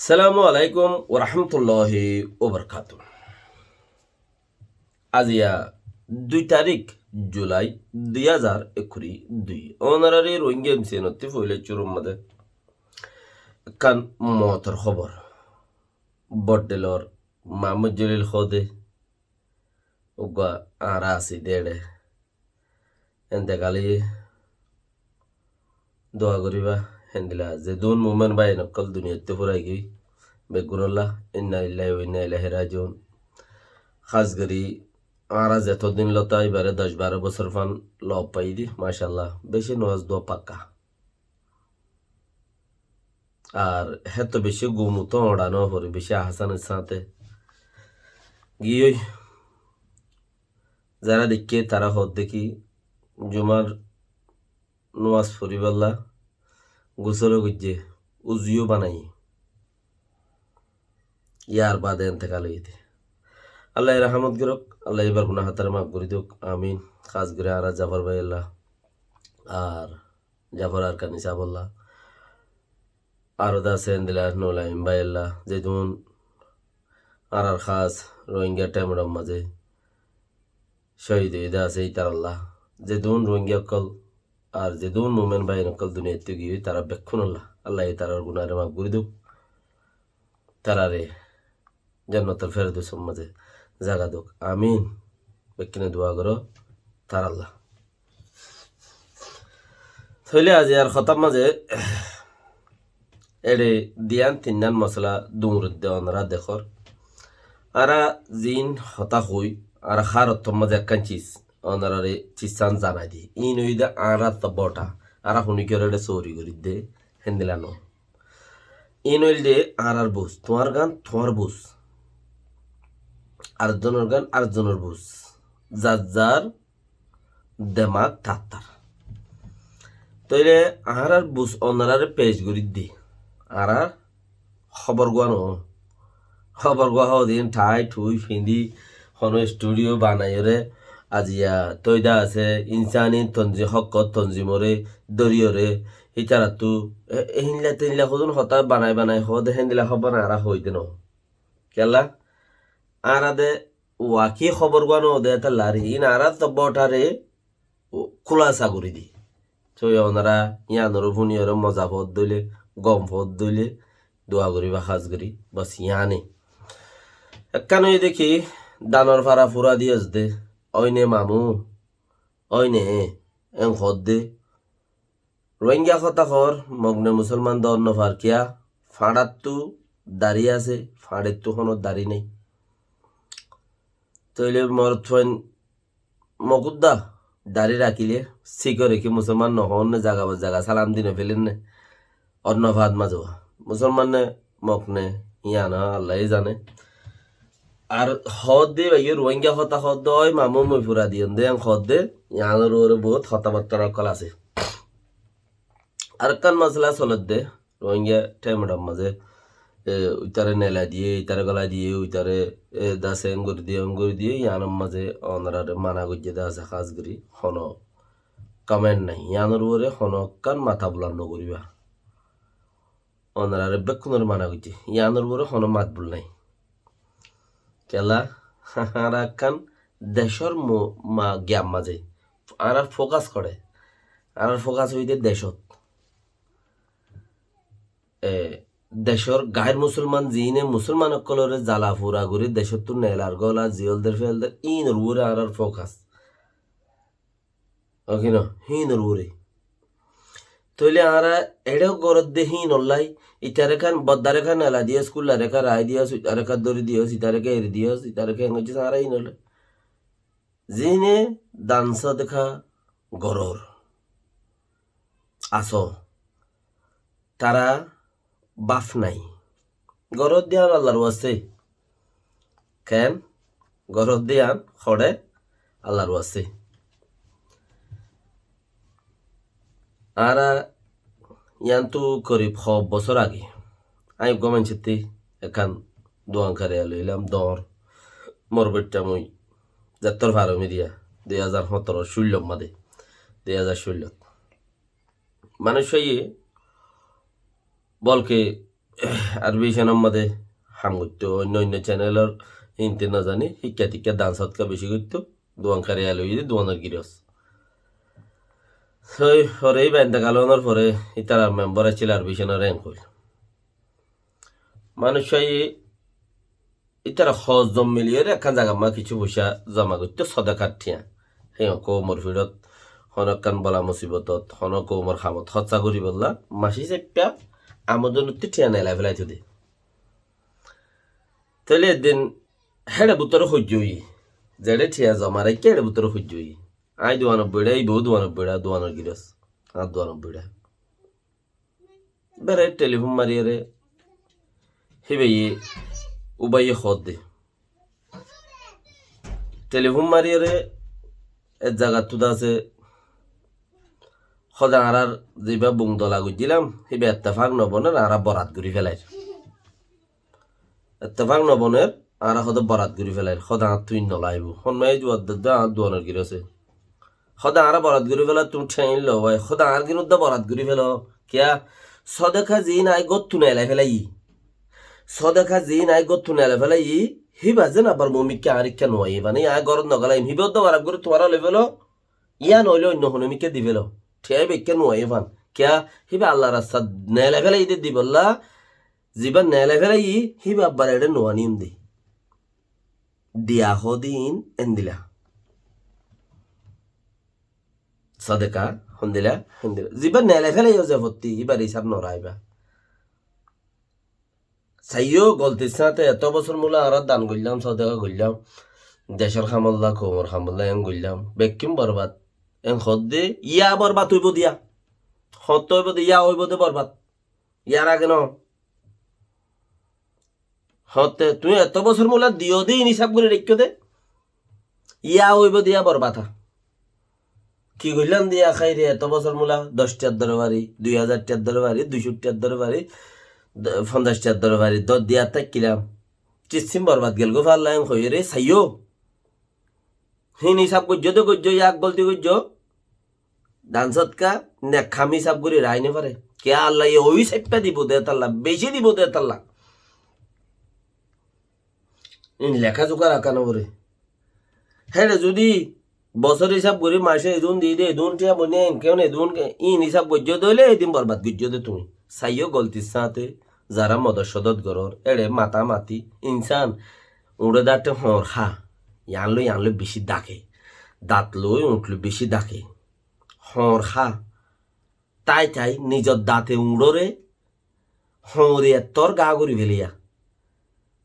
সালামু আলাইকুম ওরহামতুল্লাহি ওবরকাতু। আজিয়া 2 তারিখ জুলাই 2021 অনারারি রোহিঙ্গা এমসিনতি ফইলে চুরুম মাদে কান মতর খবর বড্ডেলর মাহমুদ জলিল খোদে উগা আরা আসি দেড়ে এন্তেকালি দোয়া করিবা হেন্দিলা যে দুন মুমেন বাই নকল দুনিয়াতে ফুরাই গই বেগুনুল্লাহ ইন্না লিল্লাহি ওয়া ইন্না ইলাইহি রাজিউন। খাস করি আরা যতদিন লতা এবারে 10-12 বছর ফান লব পাই দি মাশাল্লাহ বেশি নওয়াজ দোয়া পাক্কা আর হেত বেশি গুমুতো ওড়ানো হরে বেশি হাসানের সাথে গিয়ে যারা দেখে তারা হদ দেখি জুমার নওয়াজ ফরিবাল্লা গোসলে গুজে উজিও বানাই ইয়ার বাদে এতেকাল হইতে আল্লাহ রহমত গরক আল্লাহ এবার গুনা হাতার মাফ করে দিক আমিন। খাস করে আর জাফর ভাই আল্লাহ আর জাফর আর কানিসা বললা আর দা সেন্দিলা নোলাইম ভাই আল্লাহ যেদুন আর খাস রোহিঙ্গা টাইমর মাঝে শহীদ হইদা আছে তার আল্লাহ যেদুন রোহিঙ্গা কল আর যেদুন মোমেন ভাই নকল দুনিয়াতে গিয়ে তারা বেক্ষণ আল্লাহ আল্লাহ তারার গুনার মাফ করে দিক তারারে জান্নাতুল ফেরদৌস মাঝে জাগা দোক আমিন বেকিনে দোয়া করো তার আল্লাহ থইলে আজ আর খতাম মাঝে এড়ে দিয়ান তিনান মশলা দুমরুদ দেওয়ানরা দেখর আরা জিন হতা হই আর খার অর্থম মাঝে একখান চিজ অনারে চিসান জানাই দি ইন হইদা আরা তবটা আরা শুনি করে চৌরি করি দে হেন্দিলানো ইন হইল দে আর বুঝ তোমার গান তোমার বুঝ আরেকজনের গান আরেকজনের বুঝ যার যার দেমাগ তার তইলে আর বুঝ অনারে পেশ করি দি আর খবর গুয়ানো খবর গুয়া দিন ঠাই ঠুই ফিন্দি হন স্টুডিও বানাইরে আজিয়া তৈদা আছে ইনসানি তঞ্জি হক তঞ্জিমরে দরিয়রে হিতারা তু হিনলা তিনলা হদুন হতা বানাই বানাই হদ হেন্দিলা খবর আরা হইতে ন কেলা আরা দে ওয়াকি খবর গুয়ানো দে তা লারি ইন আরা তবটারে খুলাসা করে দি চই ওনারা ইয়ানোর ভুনিয়র মজা পথ দইলে গম পথ দইলে দোয়া করি বা সাজ করি বাস ইয়ানে একখান দেখি দানর ফাড়া ফুরা দিয়েছ দে অইনে মামু অইনে এং হদ দে রোহিঙ্গা কথা খর মগ্নে মুসলমান দন্ন ফারকিয়া ফাড়ার তু দাঁড়িয়ে আছে ফাড়ের তু কোনো দাঁড়ি নেই তইলে মর মকুদ্দা দাঁড়ি রাখিলে শিখর রেখে মুসলমান নহন জাগা জাগা সালাম দিনে ফেলেন নে অন্য ভাত মাজো মুসলমান নে মকনে ইয়া না আল্লাহ জানে আর হদ দে ভাই রোহিঙ্গা হতা হদ হয় মামু মই ফুরা দিন দে হদ দে ইয়ানোর ওরে বহুত হতাবার্তার কল আছে আর কান মশলা চলত দে রোহিঙ্গা টাইমটার মাঝে উইতারে নেলা দিয়ে ইতারে গলা দিয়ে উইতারে দাসে অঙ্গুর দিয়ে ইয়ানোর মাঝে অনারে মানা গজ্জে দা আছে খাস করি হন কমেন্ট নাই ইয়ানোর ওরে হন কান মাথা বুলান নকরিবা অনারে বেক্ষণের মানা গজ্জে ইয়ানোর ওরে হন মাত বুল নাই কেলা আর কান দেশর মা জ্ঞান মাঝে আর ফোকাস করে আর ফোকাস হইতে দেশত দেশর গায়ের মুসলমান জিনে মুসলমান কলরে জ্বালা ফুরা করে দেশত তো নেলার গলা জিয়লদের ফেলদের ইন রুরে আর ফোকাস ওকে না হিন রুরে তইলে আর এড়েও গরত দে হিন অল্লাই ইতারে খান বদ্দারে খান এলা দিয়ে স্কুল রেখা রায় দিয়াস ইতারে খা দরি দিয়াস ইতারে এরি দিয়াস ইতারে হচ্ছে সারা হিন হলে জিনে দানস দেখা গরর আস তারা বাফ নাই গরত দিয়ান আল্লাহর ওয়াস্তে কেন গরত দিয়ান খড়ে আল্লাহর ওয়াস্তে আর ইয়ান তো করিব 100 বছর আগে আমি গমেন চিত্তি এখান দোয়াঙ্কারে লইলাম দর মরবেটটা মই যাত্তর ভারো মিডিয়া 2017 মাদে 2016 মানুষ বলকে আর বিছানার মধ্যে হাম করতো অন্য অন্য চ্যানেলের হিনতে না জানি শিক্ষা টিক্ষা দান সৎকা বেশি করতো দোয়ানকারী আলো দোয়ানের গিরস সেই পরে এই বাইন্দা কালানোর পরে ইতার মেম্বার ছিল আর বিছানা র্যাঙ্ক হইল মানুষ ইতারা হজ জম মিলিয়ে একখান জায়গা মা কিছু পয়সা জমা করতো সদা কাঠিয়া সেই কৌমর ফিরত হনকান বলা মুসিবতত হন কৌমর খামত হচ্ছা করি বললা মাসি চেপ্পা আমোদন ঠিয়া নেলাই ফেলাই থুদি তাহলে এদিন হেড়ে বুতর সহ্যই যেড়ে ঠিয়া জমা রাখি হেড়ে বুতর সহ্যই আই 92 এই বউ 92 দোয়ানোর গিরস আর 92 বেড়ে টেলিফোন মারিয়ে হিবে উবাইয়ে খত দে টেলিফোন মারিয়ে এক জায়গা তুদা আছে সদা আর যেবা বুং দলা গুজিলাম হিবে এত্তেফাক নবনের আর বরাত ঘুরি ফেলাই এত্তেফাক নবনের আর সদা বরাত ঘুরি ফেলাই সদা তুই নলাইব সন্মাই জোয়ার দা আর দোয়ানোর গিরছে সদা আর বরাত ঘুরি ফেলা তুমি ঠেইন লো ভাই সদা আর কিনুদ বরাত ঘুরি ফেল কিয়া সদেখা জি নাই গত্তু নেলাই ফেলাই সদেখা জি নাই গত্তু নেলাই ফেলাই হিবা যেন আবার মমিকে আর ইচ্ছা নয় মানে ইয়া গরত নগলাই হিবত বরাত ঘুরি তোমার লেভেল ইয়া নইলে অন্য হনুমিকে দিবেল ঠিয়াই বেকে নয় ফান কিয়া হিবা আল্লাহ রাস্তা নেলাই ফেলাই দি বললা যিবা নেলাই ফেলাই হিবা আব্বার এটা নোয়া নিয়ম দি দিয়া হদিন এন্দিলা সদেকা হন্দিলা হন্দিলা যিবা নেলাই ফেলাই যে ভর্তি এবার হিসাব নরাইবা চাইও গলতির সাথে এত বছর মূলা আর দান করলাম সদেকা করলাম দেশের খামল্লা কোমর খামল্লা এং করলাম বেকিম বরবাদ এং হদ দে ইয়া বরবাদ হইব দিয়া হত হইব দে ইয়া হইব দে বরবাদ ইয়ার আগে ন হতে তুমি এত বছর মূলা দিও দে হিসাব করে রেখো দে ইয়া হইব দিয়া বরবাদ কি কইলাম দিয়া খাই রে এত বছর মূলা 10টার ধরে বাড়ি 2000টার ধরে বাড়ি 200টার ধরে বাড়ি 50টার ধরে বাড়ি 10 দিয়া তাকিলাম চিসিম বরবাদ গেল গো ফাল্লাম কই রে সাইও হিন হিসাব করছো তো করছো ইয়াক বলতে করছো দান সৎকা নেখাম হিসাব করে রাইনে পারে কে আল্লাহ ওই সাইপটা দিব দে তাল্লা বেশি দিব দে তাল্লা লেখা জোকা রাখা নবরে হ্যাঁ যদি বছর হিসাব করি মাসে এদুন দিয়ে দে এদুন টিয়া বনে কেউ এদুন ইন হিসাব করছো দইলে এদিন বরবাদ করছো দে তুমি সাইও গলতির সাথে যারা মদত সদত গরর এড়ে মাতা মাতি ইনসান উড়ে দাঁতে হর হা ইয়ানলো বেশি ডাকে দাঁত লই উঠলো বেশি ডাকে হর হা তাই নিজের দাঁতে উড়রে হরে তোর গা করি ফেলিয়া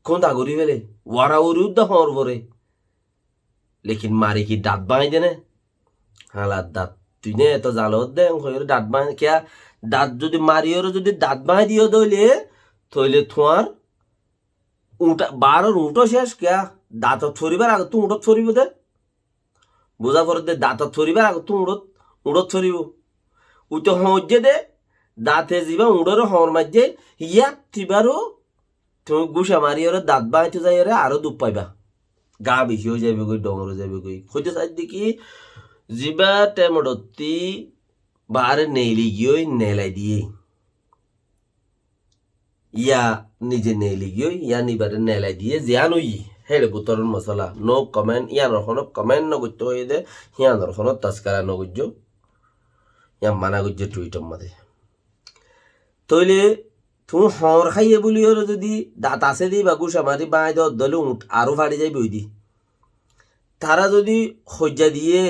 কোন দা করি ফেলে ওয়ারা উড়ি উদ্দা হর বরে লেকিন মারি কি দাঁত বাঁই দেনে হালার দাঁত তুই নে এত জালত দে দাঁত বাঁই কিয়া দাঁত যদি মারিওর যদি দাঁত বাঁই দিও দইলে থইলে তোমার উঁটা বারোর উঁটো শেষ কিয়া দাঁতত ছড়িবার আগে তুই উঁটত ছড়িব দে বোঝা পরে দে দাঁতত ছড়িবার আগে তুই উঁড়ত ছড়িব উই তো হজ্জে দে দাঁতে যাবা উঁড়োর হর মাঝে ইয়াক তিবারও তুমি গুসা মারিওর দাঁত বাঁইতে যাই আরো দুপ পাইবা গা বেশি হয়ে যাবে গই ডঙর যাবে গই হইতে চাই দেখি যিবা টেমডতি বারে নেইলি গিয়ে নেলাই দিয়ে ইয়া নিজে নেইলি গিয়ে ইয়া নিবারে নেলাই দিয়ে জিয়ান ওই হেড়ে বুতরন মশলা নো কমেন্ট ইয়ানোর খনক কমেন্ট নগত্য হয়ে দে হিয়ানোর খনক তাস্কারা নগজ্য ইয়া মানা গজ্য টুইটার মাঝে তইলে তুমি হর খাইয়ে বলি ওর যদি দাঁত আছে দি বা গুসা মারি বাঁই দলে উঠ আরো ফাড়ি যাই বই দি তারা যদি সজ্জা দিয়ে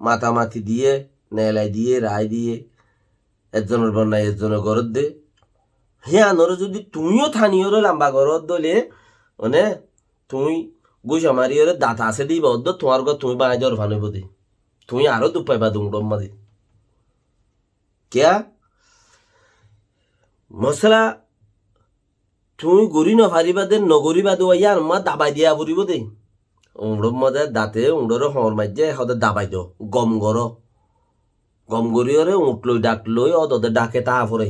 মাতামাতি দিয়ে নেলাই দিয়ে রায় দিয়ে একজনের বন্যায় একজনের ঘরত দে হিয়ানোর যদি তুমিও থানিওর লাম্বা ঘরত দলে মানে তুমি গুসা মারি ওর দাঁত আছে দিবা অদ্দ তোমার ঘর তুমি বাঁই দেওয়ার ভানব দে তুমি আরো দুপ পাইবা দুম মাদি কেয়া মশলা তুমি গড়ি নফারিবা দে নগরিবা দো ইয়ার মা দাবাই দিয়া পড়িব দে উড়োর মধ্যে দাঁতে উড়োর হর মাঝে সদে দাবাই দো গম গরিয়রে উঠ লই ডাক লই অদে ডাকে তা পরে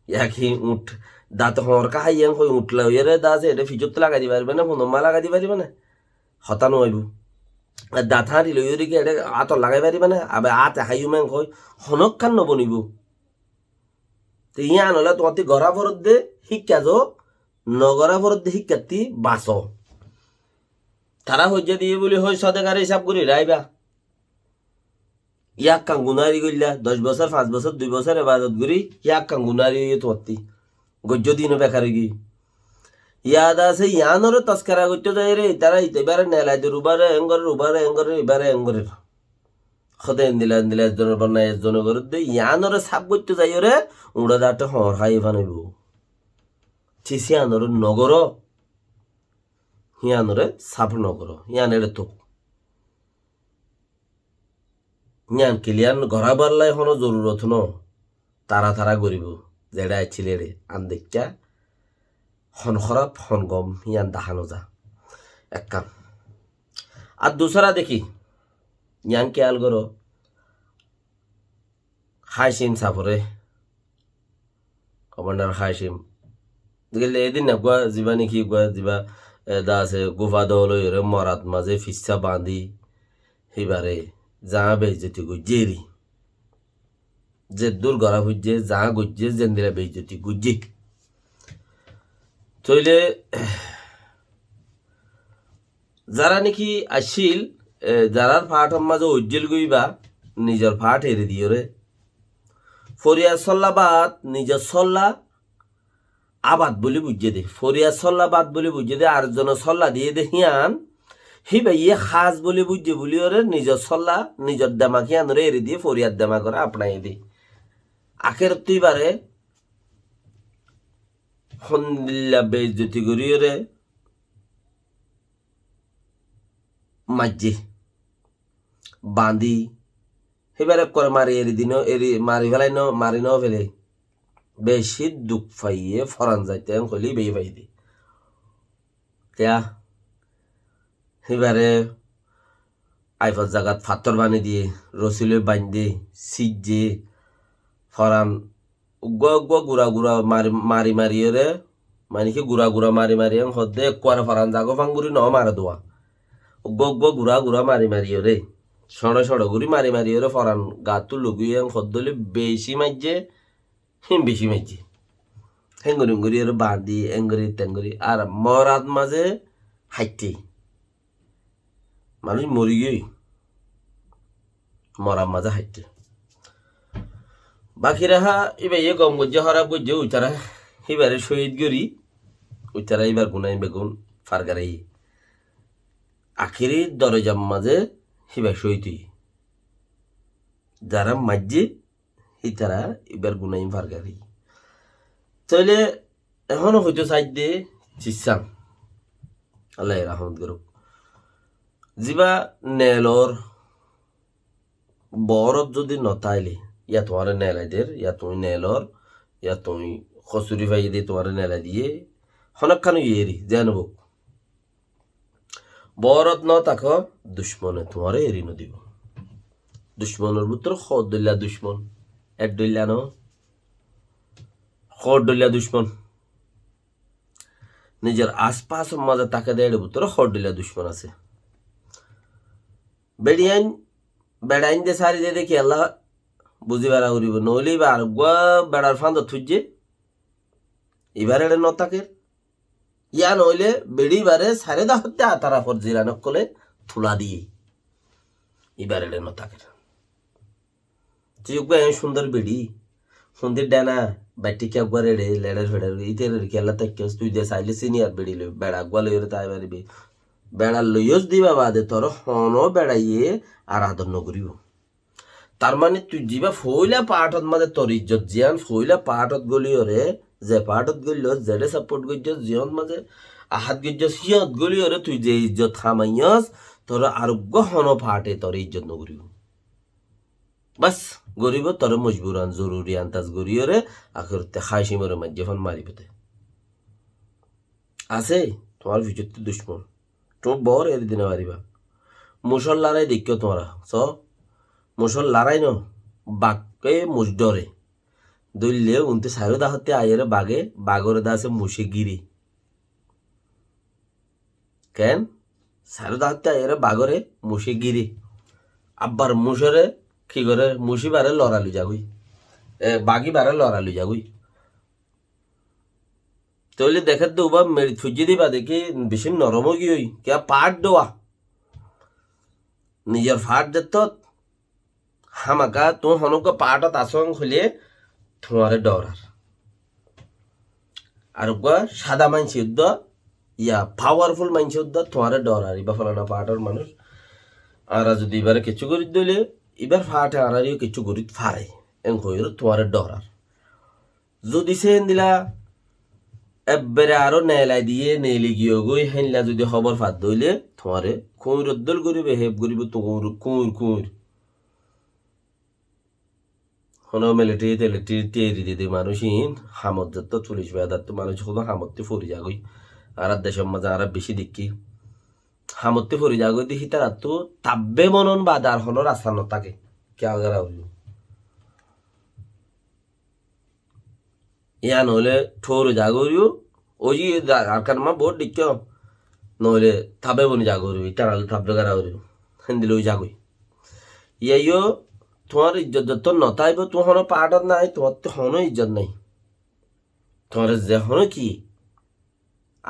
ইয়াকি উঠ দাঁত হর কাহাইয়াং কই উঠ লইরে দাসে এটা ফিজত লাগাই দিবা পারবে না ফোনমা লাগাই দিবা পারবে না হতানো হইব আর দাঁত হাঁড়ি লইরে কি এটা আতর লাগাই পারিবা না আবার আত হাইউ মেং কই হনক খান নবনিব তো ইয়া নলে তোমার গড়া ভরত দে শিক্ষা যো নগরা পরত শিক্ষার্থী বাঁচ তারা হজ্জা দিয়ে বলি হয় সদেকার হিসাব করি রাইবা ইয়াক কাঙ্গুনারি গইলা 10 বছর 5 বছর 2 বছর এবাদত করি ইয়াক কাঙ্গুনারি তোমার্তি গজ্য দিন বেকার গি ইয়াদ আছে ইয়ানোর তস্কারা করতে যায় রে তারা এবারে নেলাই রুবারে এঙ্গরে এবারে এঙ্গরে সদে দিলা একজনের বন্যা একজনের ঘর দে ইয়ানোর সাপ করতে যাই রে উড়া দাটা হর হাই বানাইব চিসি আনোর নগর হিয়ানোরে সাপ নগর ইয়ানের তো ইয়ান কিলিয়ান ঘরাবার লাই হনো জরুরত ন তারা গরিব যেটা ছিলে রে আন দেখা হন খরাপ হন গম ইয়ান দেখানো যা এক কাম আর দুসরা দেখি ইয়ান কেয়াল করো হাইসিম সাপরে কমান্ডার হাইসিম গেলে এদিন না গুয়া যিবা নেকি গুয়া যিবা দা আছে গুফা দল মরাত মাঝে ফিসা বাঁধি সেইবারে যা বেজতি গুজেরি যে দূর গড়া হইছে যা গুজে যেন দিলা বেজতি গুজি তইলে যারা নাকি আসিল যারার ফাটর মাঝে উজ্জ্বল গইবা নিজের ফাট হেরে দিও রে ফরিয়া সল্লাবাদ নিজের সল্লা আবাদ বলে বুঝে দে ফরিয়া সল্লাবাদ বলে বুঝে দে আর জন সল্লা দিয়ে দে হিয়ান হিবা ইয়ে খাস বলে বুঝে বলি ওরে নিজের সল্লা নিজের দামাক হিয়ান রে এরে দিয়ে ফরিয়ার দামা করে আপনাই দে আখের তুইবারে হন্দিল্লা বেজতি করি ওরে মাঝে বাঁধি এবারে করে মারি এরি দিন এরি মারি ফেলাই ন মারি ন ফেলে বেশি দুঃখ পাইয়ে ফরান যাইতে কইলি বেই পাই দি কেয়া এবারে আইফার জাগাত ফাতর বানি দিয়ে রসিলে বান্ধে সিজে ফরান গুড়া মারি রে মানে কি গুড়া মারি হদে কুয়ারে ফরান জাগো ফাঙ্গুরি ন মারা দোয়া গুড়া মারি রে সড় গুড়ি মারি রে ফরান গাতু লুগুয়ে হদলে বেশি মাইজে বেশি মাইজে হেঙ্গুরি বাঁধি এঙ্গুরি টেঙ্গুরি আর মরাত মাঝে হাইতে মানুষ মরি গিয়ে মরার মাঝে হাইতে বাকি রাহা এবার ইয়ে গম গজ্জে হরা গজ্জে উইতারা এবারে শহীদ গরি উইতারা এবার গুনাই বেগুন ফারগারাই আখিরি দরজার মাঝে হিবা শহীদ যারা মাঝে হিতারা এবার গুনাই ফারগারাই তাইলে এখনো হয়তো সাইড দিয়ে চিসাম আল্লাহ রহমত করুক যিবা নেলর বরফ যদি নতাইলে ইয়া তোমার নেলাই ইয়া তুমি নেলর ইয়া তুমি খসুরি ভাই দিয়ে তোমার নেলাই দিয়ে হনখানো ইয়েরি জানব বরফ ন তাক দুশ্মনে তোমার এরি নদিব দুশ্মনের ভিতর খদল্লা দুশ্মন এক দল্লা ন খদল্লা দুশ্মন নিজের আশপাশ মাঝে তাকে দেয় ভিতরে খদল্লা দুশ্মন আছে বেড়াইন দে সারি দে দেখি আল্লাহ বুঝি বেড়া উড়িব নইলে বা আর বেড়ার ফান্দ থুজে এবার এড়ে নতাকের ইয়া নইলে বেড়ি বারে সারে দা হত্যা তারা পর জিরা নকলে থুলা দিয়ে এবার এড়ে নতাকের তুই সুন্দর বেড়ি সুন্দর ডানা বাইটিকে একবার এড়ে লেড়ের ফেড়ের ইতে খেলা তাকে তুই দে চাইলে সিনিয়র বেড়ি লই বেড়া একবার লইরে তাই পারিবি বেড়া লইয়স দিবা বাদে তোর হন বেড়াইয়ে আর আদর নকরিব তার মানে তুই যিবা ফইলা পাঠত মাঝে তোর ইজ্জত জিয়ান ফইলা পাঠত গলিওরে যে পাঠত গলিল যেডে সাপোর্ট গজ্জ জিয়ন মাঝে আহাত গজ্জ সিয়ত গলিওরে তুই যে ইজ্জত খামাইয়স তোর আরোগ্য হন পাঠে তোর ইজ্জত নকরিব বাস গরিব তোর মজবুরান জরুরি আন্তাজ গরিওরে আখরতে খাইসিমরে মাঝে ফোন মারিবতে আছে তোমার ভিতরতে দুশ্মন তোমার বর এর দিনে মারিবা মুসল লড়াই দেখিও তোমরা মুসল লড়াই ন বাঘকে মুস ডরে দইলে উনতে সাইরো দা হতে আয়ের বাঘরে দা আছে মুসে গিরি কেন সাইরো দা হতে আয়ের বাঘরে মুসে গিরি আব্বার মুসরে কি করে মুসি বারে লড়ালু যাগুই বাঘি বারে লড়ালু যাগুই তাহলে দেখে দেবা মেরি থুজি দিবা দেখি বেশি নরম গিয়ে কিয়া পাট দেওয়া নিজের ফাট যেত হামাকা তুমি হনুক পাটত আসং খুলে তোমারে ডরার আর সাদা মানসি উদ্দ ইয়া পাওয়ারফুল মানসি উদ্দ তোমারে ডরার ইবা ফলানা পাটর মানুষ আর যদি এবারে কিছু করি দিলে এবার ফাটে আরারিও কিছু করি ফারে এং হইর তোমারে ডরার যদি সে দিলা এবারে আরো নেলাই দিয়ে নেলি গিয়ে গই হেনলা যদি খবর ফাত দইলে তোমারে কুঁর উদ্দল করিবে হেপ করিব তো কুঁর কুঁর হন মিলিটারি তেলিটারি টেরি দিদি মানুষইন হামত যত পুলিশ বেদার তো মানুষ কোনো হামতে ফরি যাগই আর দেশের মাঝে আর বেশি দেখি হামতে ফরি যাগই দেখি তারা তো তাব্বে মনন বাদার হনর আসান থাকে কে আগারা হইল ইয়া নহলে ঠোর জাগরিও ওই আর কার মা বোর্ড দিচ্ছ নহলে থাবে বনি জাগরিও তারা থাবলে গারা হইল হেন্দিল ওই জাগই ইয়াইও তোমার ইজ্জত যত নতাইব তোমার হনো পাহাড়ত নাই তোমার তো হনো ইজ্জত নাই তোমার যে হনো কি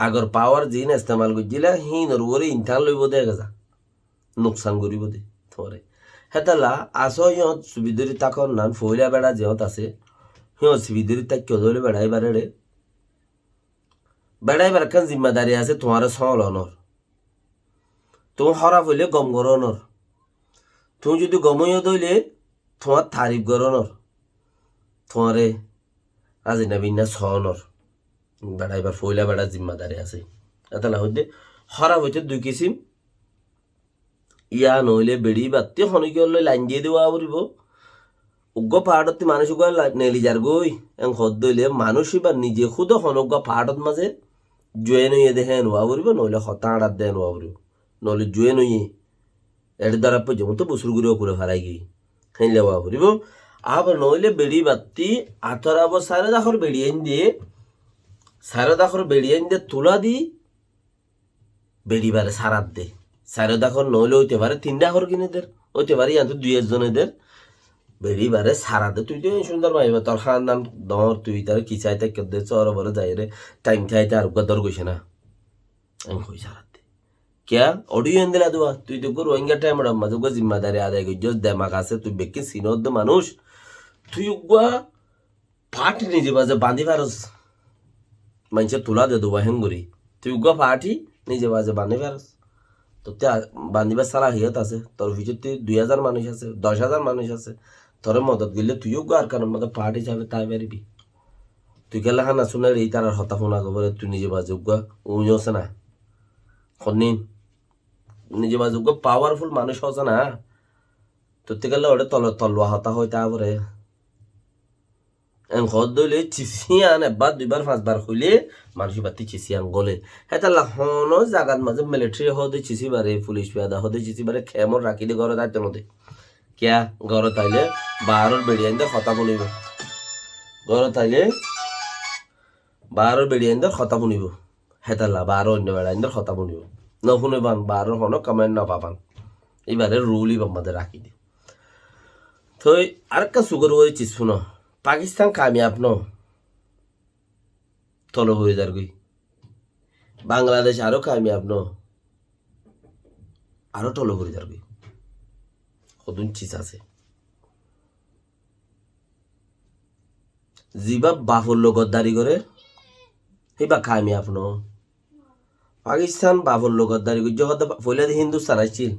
আগর পাওয়ার জিন ইস্তেমাল করছিলা হিনর ওরে ইনথান লইব দে গেছা নোকসান করিব দে তোমারে হেতালা আসো ইহত সুবিধরি তাকর নান ফইলা বেড়া যেহত আছে সিহঁত সুবিধরি তাক কিয় ধরে বেড়াইবারে রে বেড়াইবার কান জিম্মাদারি আছে তোমার সলনর তুমি হরাপ হইলে গম গরনর তুমি যদি গমইও দইলে তোমার তারিফ গরনর তোমারে আজি না বিনা সহনর বেড়াইবার ফইলা বেড়া জিম্মাদারি আছে এতলা হইতে হরা হইতে দুই কিসিম ইয়া নইলে বেড়ি বাত্তি হনকি হলে লাইন দিয়ে দেওয়া পড়িব উগ্র পাহাড়ত মানুষ নেলি যার গই এং হদ দইলে মানুষই বা নিজে খুদ হনগ্য পাহাড়ত মাঝে জুয়ে নইয়ে দেখে নোয়া পড়িব নইলে হতা আড়াত দেয় নোয়া পড়িব নইলে জুয়ে নইয়ে এর দ্বারা পর্যন্ত বসুর গুড়িও করে ফেলাই গিয়ে হেন লেওয়া পড়িব আবার নইলে বেড়ি বাত্তি আতরাব সারে দাখর বেড়িয়ে দিয়ে সারে দাখর বেড়িয়ে দিয়ে তোলা দি বেড়িবারে সারাত দে সারে দাখর নইলে হইতে পারে 3 ডাখর কিনেদের হইতে পারে ইয়ান্ত 2-1 বেড়িবারে সারা দে তুই তো সুন্দর পাইবা তোর খানদান দর তুই তার কি চাইতে কেদে চর বলে যাই রে টাইম চাইতে আর গদর কইছে না আমি কই সারা দে क्या অডিও এন্দিলা দুয়া তুই তো গো রোহিঙ্গা টাইম মাঝে গো জিম্মাদারি আদায় করি জস দেমাক আছে তুই বেকি সিনদ মানুষ তুই গো পাটি নিজে বাজে বাঁধি পারস মানুষে তুলা দে দুবা হেঙ্গুরি তুই গো পাটি নিজে বাজে বাঁধি পারস তো তে বাঁধিবার সারা হিয়ত আছে তোর ভিতরে 2000 মানুষ আছে 10,000 মানুষ আছে তোর মদত গেলে তুইও গো আর কারণ মতো পার্টি যাবে তাই পারিবি তুই গেলে হানা শুনে এই তার হতা ফোনা খবরে তুই নিজে বাজে গো উনি আছে না খনিন নিজে বাজে গো পাওয়ারফুল মানুষ আছে না তোর থেকে গেলে ওটা তলুয়া হতা হয় তারপরে ঘর দইলে চিচিয়ান 1-2-5 হইলে মানুষ বাতি চিচিয়ান গলে হেতা হন জাগাত মাঝে মিলিটারি হদে চিচি বারে পুলিশ পেয়াদা হদে চিচি বারে খেমর রাখি দে ঘরে দায়িত্ব নদে কিয়া ঘর তাইলে বাহারর বেড়িয়াইন্দের খতা বুনিব ঘর তাইলে বাহারর বেড়িয়াইন্দের খতা বুনিব হেতাল্লা বাহার অন্য বেড়াইন্দের খতা বুনিব নশুনেবান বাহারর হন কমেন্ট না পাবান এবারে রুলই বাম্মাদের রাখি দে তো আরেকটা সুগর ওই চিজ শুনো পাকিস্তান কামিয়াব ন তলো হয়ে যার গই বাংলাদেশ আরো কামিয়াব ন আরো তলো হয়ে যার গই কতদিন চিজ আছে জিবা বাফল্য গদ্দারি করে সেইবা কামিয়াব ন পাকিস্তান বাফল্য গদ্দারি করে জগৎ ফইলা দি হিন্দুস্তান আসছিল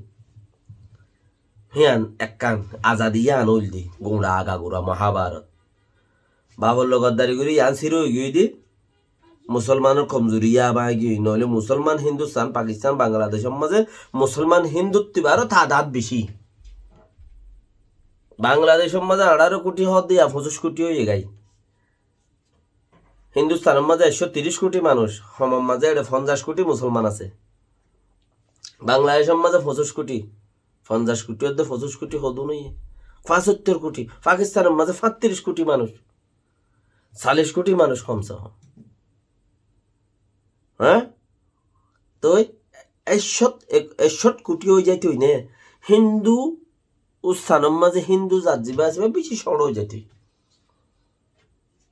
হিয়ান একখান আজাদি ইয়ান হইল দি গোড়া আগাগোড়া মহাভারত বাবল্য গদ্দারি করি ইয়ান সিরো গিয়ে দি মুসলমানের কমজোরি ইয়া বা গিয়ে নইলে মুসলমান হিন্দুস্তান পাকিস্তান বাংলাদেশের মাঝে মুসলমান হিন্দুত্ব আরো তাদাত বেশি বাংলাদেশের মাঝে 18 কোটি হদ দিয়া 25 কোটি হয়ে গাই হিন্দুস্তানের মাঝে 130 কোটি মানুষ হমার মাঝে 50 কোটি মুসলমান আছে বাংলাদেশের মাঝে 25 কোটি 50 কোটি হতে 25 কোটি হদু নই 75 কোটি পাকিস্তানের মাঝে 35 কোটি মানুষ 40 কোটি মানুষ কমছে হ্যাঁ তো 61 কোটি হয়ে যাইতে হই নে হিন্দু ও স্থানের মাঝে হিন্দু জাত জিবা আছে বেশি সড় হয়ে যাইতে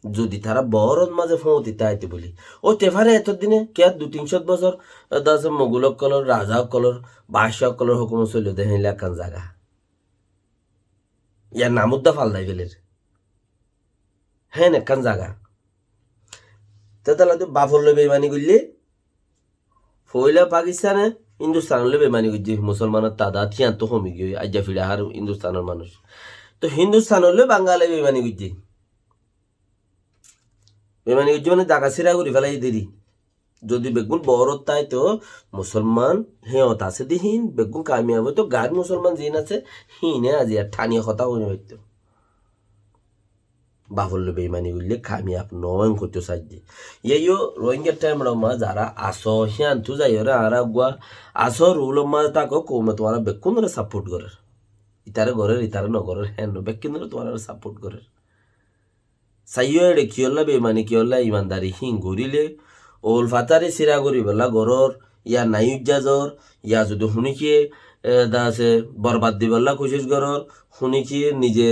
যদি তারা বড়র মাঝে ফৌতিতে আইতে বলি ও তেফারে এতদিনে কে 200-300 বছর দাস মোগলক কলর রাজা কলর বাদশাহ কলর হুকুম চলে দেয় এলাকান জায়গা ইয়ার নামুদ্দা ফালদাই ফেলের হ্যাঁ একান জায়গা তাহলে তো বাফর বেমানি করলে ফইলা পাকিস্তানে হিন্দুস্তানলে বেমানি করছে মুসলমানের তাদা থিয়ান তো কমি গিয়ে আজ্জা ফিরা হার হিন্দুস্তানের মানুষ তো হিন্দুস্তান হলে বাঙালি বেমানি করছে বেমানি করছে মানে জাগা সিরা করি ফেলাই দেরি যদি বেগুন বড় তাই তো মুসলমান হেঁত আছে দিহীন বেগুন কামিয়াব তো গার মুসলমান জিন আছে হিনে আজি আর ঠানিয়া কথা হইতে হইতো বাফল্য বেমানি করলে কামিয়াব নয় করতে সাহায্য ইয়েও রোহিঙ্গার টাইম রমা যারা আসো হিয়ান তু যাই ওরা আর গুয়া আসো রুল মা তাকে কমে তোমার বেগুন সাপোর্ট করে ইতারে ঘরের ইতারে নগরের হ্যাঁ বেগুন তোমার সাপোর্ট করে সাইও এড়ে কিয়ল্লা বেমানি কিয়ল্লা ইমানদারি হিং ঘুরিলে ওল ফাতারে সিরা করি বেলা গরর ইয়া নাইজাজর ইয়া যদি শুনিকিয়ে দাসে বরবাদ দি বেলা কোশিশ গরর শুনিকিয়ে নিজে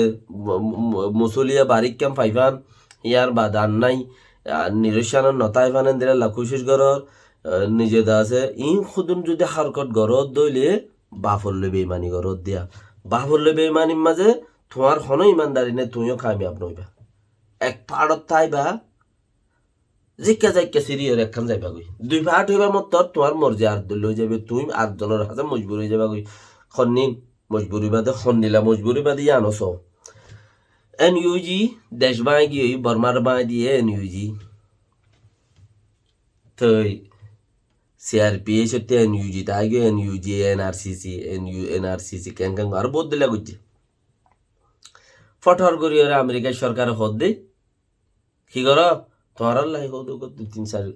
মুসলিয়া বারিক কাম পাইবান ইয়ার বাদান নাই নিরসানের নতাই ফানেন দিলে কোশিশ গরর নিজে দাসে ইন খুদুন যদি হারকট গরত দইলে বাফরলে বেমানি গরত দিয়া বাফরলে বেমানির মাঝে তোমার হন ইমানদারি নে তুইও কামিয়াব নইবা এক পাড়ত তাইবা জিজ্ঞা যাইকা সিরিয়র একখান যাইবা গই 2 পার্ট হইবা মত তোমার মর্জি আর দল লই যাবে তুই আর জনের হাতে মজবুর হয়ে যাবা গই খন্নি মজবুরি বাদে খন্নিলা মজবুরি বাদে আনস এনইউজি দেশ বাই গিয়ে বর্মার বাই দিয়ে এনইউজি তই সিআরপিএস হতে এনইউজি তাই গিয়ে এনইউজি এনআরসিসি কেন কেন আর বহুত দিলা গইছে ফটর করি ওরা আমেরিকার সরকার হদ দে কি কর তোমার আল্লাহ হদ 2-3-4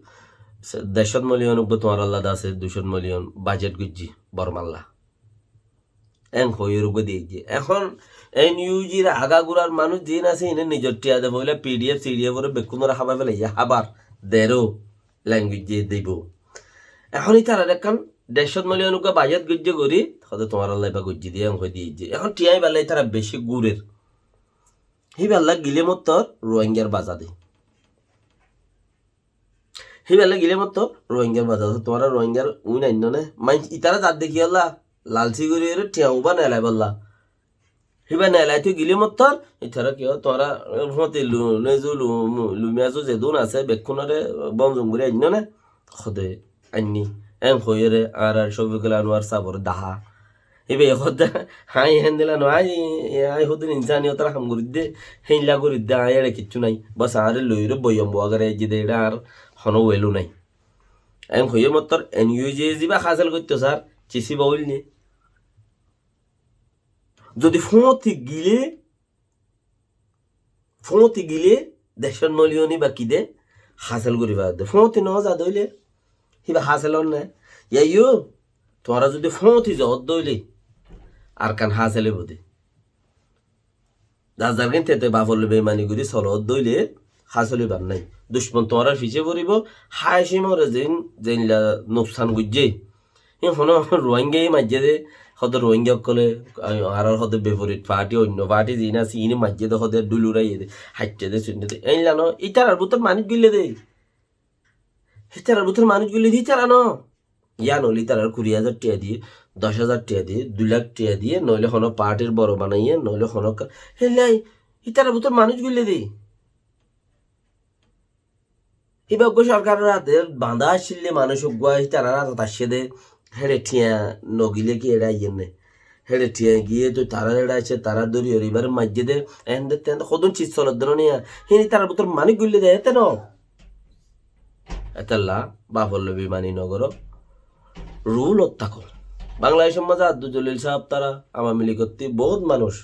150 মিলিয়ন তোমার আল্লাহ আছে 200 মিলিয়ন বাজেট গুজি বরমাল্লা এন হইয়ের উপর দিয়ে এখন এনইউজির আগাগুড়ার মানুষ যিন আছে ইনে নিজের টিয়া দেব হইলে পিডিএফ সিডিএফ করে বেকুনরা হাবা ফেলে হাবার দেরো ল্যাঙ্গুয়েজ দিয়ে দেব এখনই তারা দেখান 150 মিলিয়ন বাজেট গুজি করি হয়তো তোমার আল্লাহ বা গুজি দিয়ে অঙ্ক দিয়ে এখন টিয়াই বেলায় তারা বেশি গুড়ের হিবেলা গিলে মত রোহিঙ্গার বাজাদে হিবেলা গিলে মত রোহিঙ্গার বাজাদ তোমার রোহিঙ্গার উই নাই নে মাই ইতারা যার দেখি আল্লাহ লালচি করি টিয়াও বা নেলাই বললা হিবা নেলাই তুই গিলে মত ইতারা কি তোরা হতে নেজু লুমিয়াজু যেদুন আছে বেক্ষণরে বম জঙ্গুরি আইন নে খদে আইনি এম হইরে আর শফিকুল আনোয়ার সাবর দাহা এবে হদা হাই হেন দিলা no আই হদিন ইনসানিয়ত রাহম করিদে হেইলা করিদে আই এর কিচ্ছু নাই বাস আর লইরে বয়ম বগারে জিদে আর হনো ওয়েলু নাই এম হইয়ে মতর এনইউজি জিবা হাসিল করতে স্যার চিসি বাউল নি যদি ফোঁতি গিলে 150 মিলিয়নই বাকি দে হাসিল করিবা দে ফোঁতি ন যা দইলে হিবা হাসিল না ইয়াইও তোরা যদি ফোঁতি যত দইলে আর কান হাসেলে বোধে যার যার কিন্তু এতে বাফলে বেমানি করি চলত দইলে হাসলে বার নাই দুশ্মন তোমার ফিচে পড়িব হাসি মরে যেনলা নোকসান গুজে হনো রোহিঙ্গাই মাঝে দে হতে রোহিঙ্গা কলে আর হতে বিপরীত পার্টি অন্য পার্টি যিনি আছে ইনি মাঝে দে হতে ডুলুরাই দে হাইটে দে শুনতে দে এইলা ন ইটার আর বুতর মানুষ গিলে দে ইটার আর বুতর মানুষ গিলে দিই তারা ন ইয়া নলি তার 20,000 টাকা দিয়ে 10,000 টাকা দিয়ে 2 লাখ টাকা দিয়ে নইলে হনো পার্টির বড় বানাইয়ে নইলে হনো হেলাই ইতার ভিতর মানুষ গুলে দি হিবাগ্য সরকারের হাতে বাঁধা আসলে মানুষ গুয়াই তারা রাত আসে দে হেড়ে ঠিয়া নগিলে কি এড়াই নে হেড়ে ঠিয়া গিয়ে তো তারা এড়াইছে তারা দরি এবার মাঝে দে এন দে তেন কদন চিজ চলত নিয়া হিনি তার ভিতর মানুষ গুলে দে এতে ন এতাল্লা বাফল্য বিমানী নগর রুল অত্যাকর বাংলাদেশের মাঝে আব্দুল জলিল সাহেব তারা আওয়ামী লীগ করতে বহুত মানুষ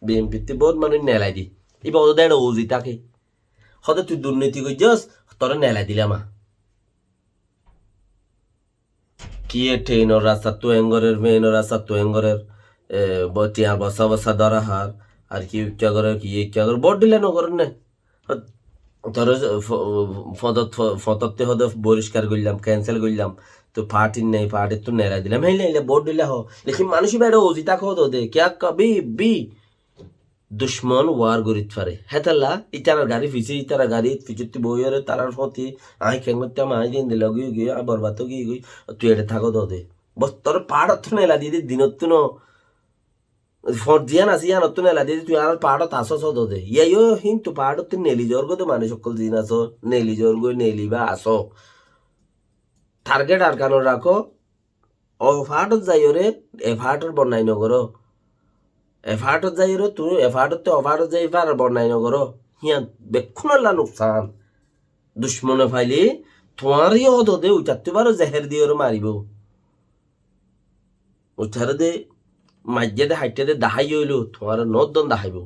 বিএনপিতে বহুত মানুষ নেলাই দি এবার ওদের একটা ওজি থাকে হতে তুই দুর্নীতি করছিস তোরা নেলাই দিলাম কি ট্রেনের রাস্তা তো এঙ্গরের মেয়ের রাস্তা তো এঙ্গরের টিয়ার বসা বসা ধরা হার আর কি ইচ্ছা করে কি ইচ্ছা করে বট দিলে নগরের না তোর ফততে হতে বহিষ্কার করলাম ক্যান্সেল করলাম তো পার্টির নেই পার্টির তো নেড়া দিলাম হেলে হেলে বোর্ড দিলে হ লেকিন মানুষ বেড়ে ওজি তাকে হতো দে ক্যা কবি বি দুশ্মন ওয়ার গরিত পারে হেতাল্লা ইতারার গাড়ি ইতারা গাড়ি ফিচুতি বইয়ের তারার হতি আই কেমতে মাই দিন দিল গিয়ে বরবাদ গিয়ে গই তুই এটা থাকো দে বস তোর পাড়ত নেলা দিদি দিনত ন ফর্জিয়ান আছে ইয়ান তো নেলা দিদি তুই আর পাড়ত আসস দে ইয়াইও কিন্তু পাড়ত নেলি জর্গ তো মানে সকল দিন আসো নেলি জর্গ নেলি বা আসো টার্গেট আর কানো রাখো ও ফাটত যাইও রে এ ফাটর বন্যাই নগর এফার্টত যাই রে তুই এফার্টতে অফার্টত যাই পার বন্যাই নগর হিয়ান বেক্ষণল্লা নুকসান দুশ্মনে ফাইলি তোমারই হদ দে উঠাতে পারো জেহের দিয়ে ওরা মারিব উঠারে দে মাইজে দে হাইটে দে দাহাই হইল তোমার নদন দাহাইব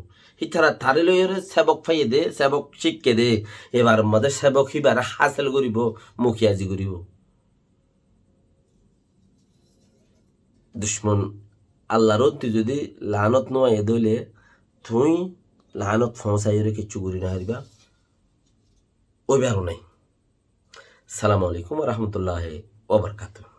হিতারা তারে লই সেবক ফাইয়ে দে সেবক শিখকে দে এবার মধ্যে সেবক হিবার হাসিল করিব মুখিয়াজি করিব দুশ্মন আল্লাহর তুই যদি লানত নয় দইলে তুই লানত ফসাইরে কিচ্ছু করি না হারিবা ওই বেরো নাই সালামু আলাইকুম রহমতুল্লাহ ওবরকাতুহ